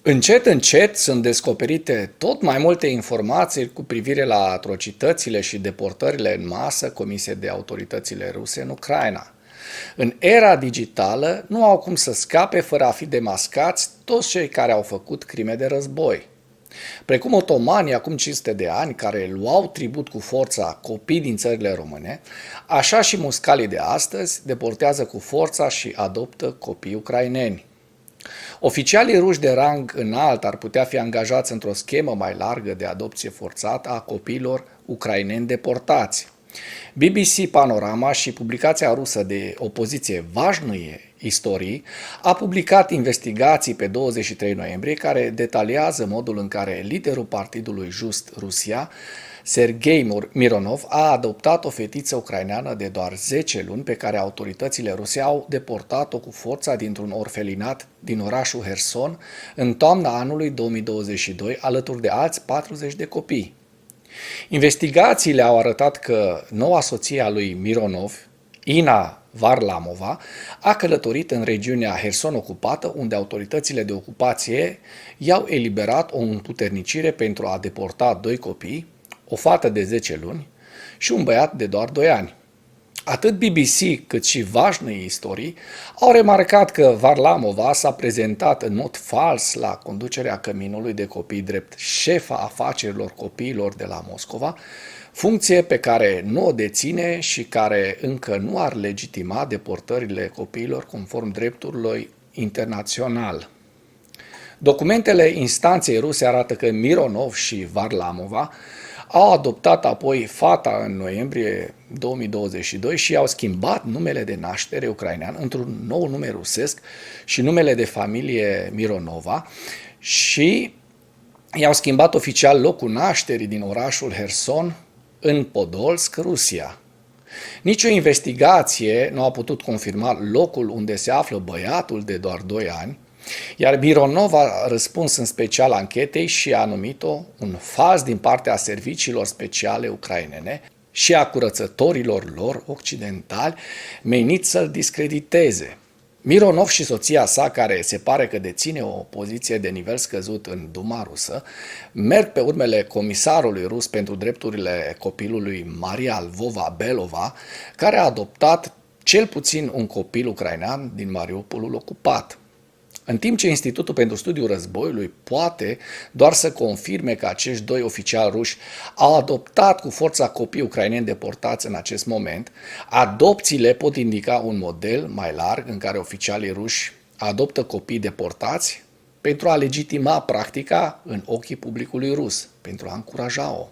Încet, încet sunt descoperite tot mai multe informații cu privire la atrocitățile și deportările în masă comise de autoritățile ruse în Ucraina. În era digitală nu au cum să scape fără a fi demascați toți cei care au făcut crime de război. Precum otomanii acum 500 de ani, care luau tribut cu forța copii din țările române, așa și muscalii de astăzi deportează cu forța și adoptă copii ucraineni. Oficialii ruși de rang înalt ar putea fi angajați într-o schemă mai largă de adopție forțată a copiilor ucraineni deportați. BBC Panorama și publicația rusă de opoziție Vajnuie Istorii a publicat investigații pe 23 noiembrie care detaliază modul în care liderul Partidului Just Rusia, Sergei Mironov, a adoptat o fetiță ucraineană de doar 10 luni pe care autoritățile ruse au deportat-o cu forța dintr-un orfelinat din orașul Herson în toamna anului 2022 alături de alți 40 de copii. Investigațiile au arătat că noua soție a lui Mironov, Ina Varlamova, a călătorit în regiunea Herson ocupată, unde autoritățile de ocupație i-au eliberat o împuternicire pentru a deporta 2 copii, o fată de 10 luni și un băiat de doar 2 ani. Atât BBC cât și Vajnuie Istorii au remarcat că Varlamova s-a prezentat în mod fals la conducerea căminului de copii drept șefa afacerilor copiilor de la Moscova, funcție pe care nu o deține și care încă nu ar legitima deportările copiilor conform dreptului internațional. Documentele instanței ruse arată că Mironov și Varlamova au adoptat apoi fata în noiembrie 2022 și i-au schimbat numele de naștere ucrainean într-un nou nume rusesc și numele de familie Mironova și i-au schimbat oficial locul nașterii din orașul Herson în Podolsk, Rusia. Nici o investigație nu a putut confirma locul unde se află băiatul de doar 2 ani, iar Mironov a răspuns în special anchetei și a numit-o un fals din partea serviciilor speciale ucrainene și a curățătorilor lor occidentali meniți să-l discrediteze. Mironov și soția sa, care se pare că deține o poziție de nivel scăzut în Duma rusă, merg pe urmele comisarului rus pentru drepturile copilului Maria Lvova-Belova, care a adoptat cel puțin un copil ucrainean din Mariupolul ocupat. În timp ce Institutul pentru Studiul Războiului poate doar să confirme că acești 2 oficiali ruși au adoptat cu forța copii ucraineni deportați în acest moment, adopțiile pot indica un model mai larg în care oficialii ruși adoptă copii deportați pentru a legitima practica în ochii publicului rus, pentru a încuraja-o.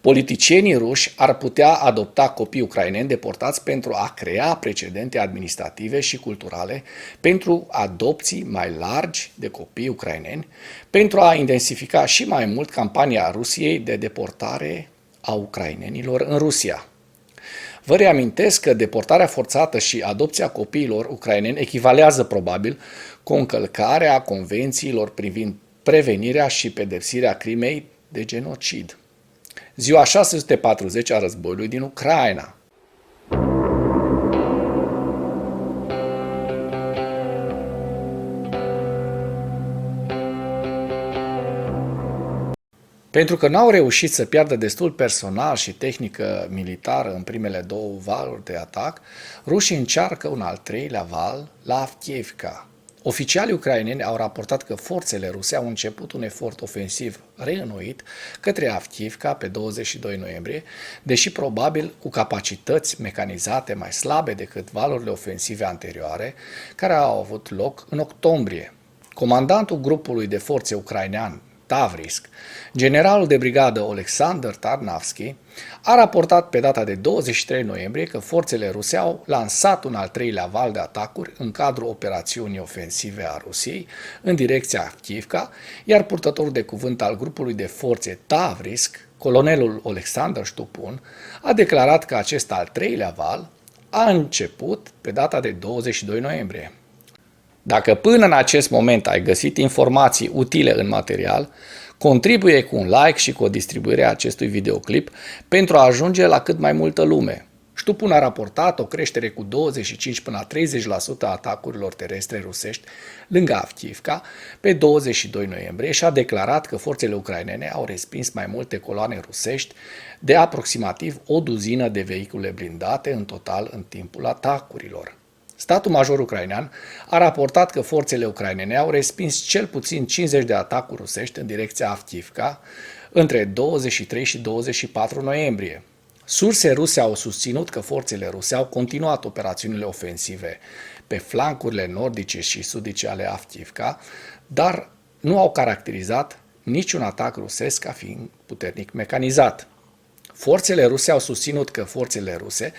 Politicienii ruși ar putea adopta copii ucraineni deportați pentru a crea precedente administrative și culturale pentru adopții mai largi de copii ucraineni, pentru a intensifica și mai mult campania Rusiei de deportare a ucrainenilor în Rusia. Vă reamintesc că deportarea forțată și adopția copiilor ucraineni echivalează probabil cu o încălcare a convențiilor privind prevenirea și pedepsirea crimei de genocid. Ziua 640 a războiului din Ucraina. Pentru că n-au reușit să piardă destul personal și tehnică militară în primele 2 valuri de atac, rușii încearcă un al 3-lea val la Avdiivka. Oficialii ucraineni au raportat că forțele ruse au început un efort ofensiv reînnoit către Avdiivka pe 22 noiembrie, deși probabil cu capacități mecanizate mai slabe decât valurile ofensive anterioare, care au avut loc în octombrie. Comandantul grupului de forțe ucrainean Tavrisk, generalul de brigadă Oleksandr Tarnavski, a raportat pe data de 23 noiembrie că forțele ruse au lansat un al 3-lea val de atacuri în cadrul operațiunii ofensive a Rusiei în direcția Avdiivka, iar purtătorul de cuvânt al grupului de forțe Tavrisk, colonelul Alexander Stupun, a declarat că acest al 3-lea val a început pe data de 22 noiembrie. Dacă până în acest moment ai găsit informații utile în material, contribuie cu un like și cu o distribuire a acestui videoclip pentru a ajunge la cât mai multă lume. Ștupun a raportat o creștere cu 25 până la 30% a atacurilor terestre rusești lângă Avdiivka pe 22 noiembrie și a declarat că forțele ucrainene au respins mai multe coloane rusești de aproximativ o duzină de vehicule blindate în total în timpul atacurilor. Statul major ucrainean a raportat că forțele ucrainene au respins cel puțin 50 de atacuri rusești în direcția Avdiivka între 23 și 24 noiembrie. Surse ruse au susținut că forțele ruse au continuat operațiunile ofensive pe flancurile nordice și sudice ale Avdiivka, dar nu au caracterizat niciun atac rusesc ca fiind puternic mecanizat. Forțele ruse au susținut că forțele ruse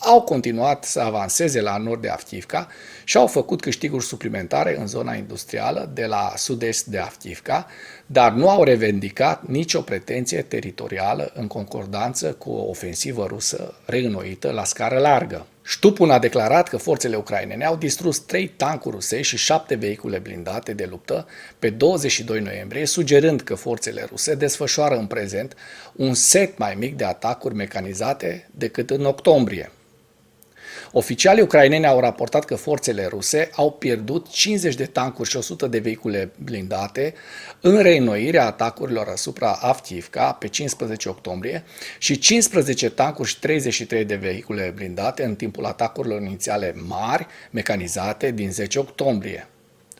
au continuat să avanseze la nord de Avdiivka și au făcut câștiguri suplimentare în zona industrială de la sud-est de Avdiivka, dar nu au revendicat nicio pretenție teritorială în concordanță cu o ofensivă rusă reînnoită la scară largă. Ștupun a declarat că forțele ucrainene au distrus 3 tancuri rusești și 7 vehicule blindate de luptă pe 22 noiembrie, sugerând că forțele ruse desfășoară în prezent un set mai mic de atacuri mecanizate decât în octombrie. Oficialii ucraineni au raportat că forțele ruse au pierdut 50 de tancuri și 100 de vehicule blindate în reînnoirea atacurilor asupra Avdiivka pe 15 octombrie și 15 tancuri și 33 de vehicule blindate în timpul atacurilor inițiale mari, mecanizate, din 10 octombrie.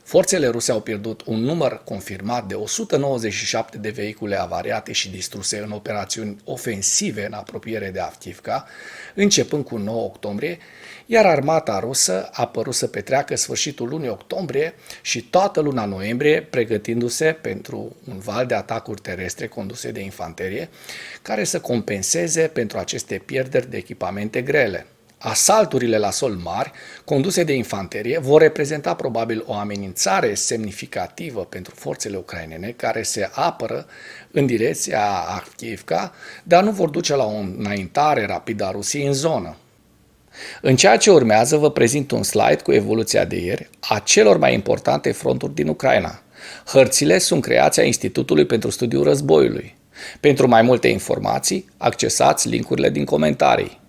Forțele ruse au pierdut un număr confirmat de 197 de vehicule avariate și distruse în operațiuni ofensive în apropiere de Avdiivka, începând cu 9 octombrie, iar armata rusă a părut să petreacă sfârșitul lunii octombrie și toată luna noiembrie pregătindu-se pentru un val de atacuri terestre conduse de infanterie, care să compenseze pentru aceste pierderi de echipamente grele. Asalturile la sol mari, conduse de infanterie, vor reprezenta probabil o amenințare semnificativă pentru forțele ucrainene care se apără în direcția Avdiivka, dar nu vor duce la o înaintare rapidă a Rusiei în zonă. În ceea ce urmează vă prezint un slide cu evoluția de ieri a celor mai importante fronturi din Ucraina. Hărțile sunt creația Institutului pentru Studiul Războiului. Pentru mai multe informații, accesați linkurile din comentarii.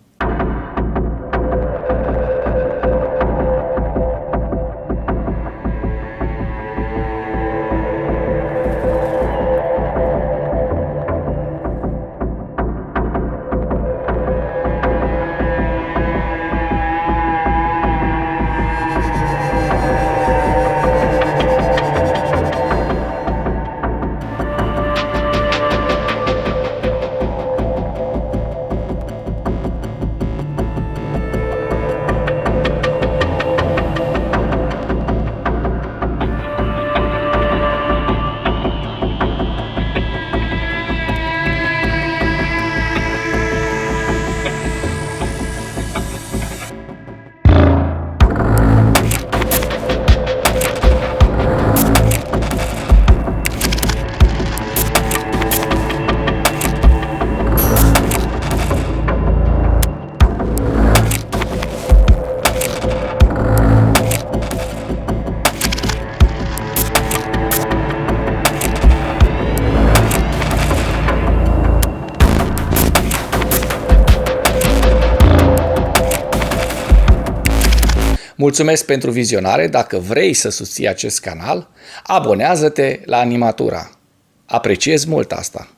Mulțumesc pentru vizionare. Dacă vrei să susții acest canal, abonează-te la Animatura. Apreciez mult asta.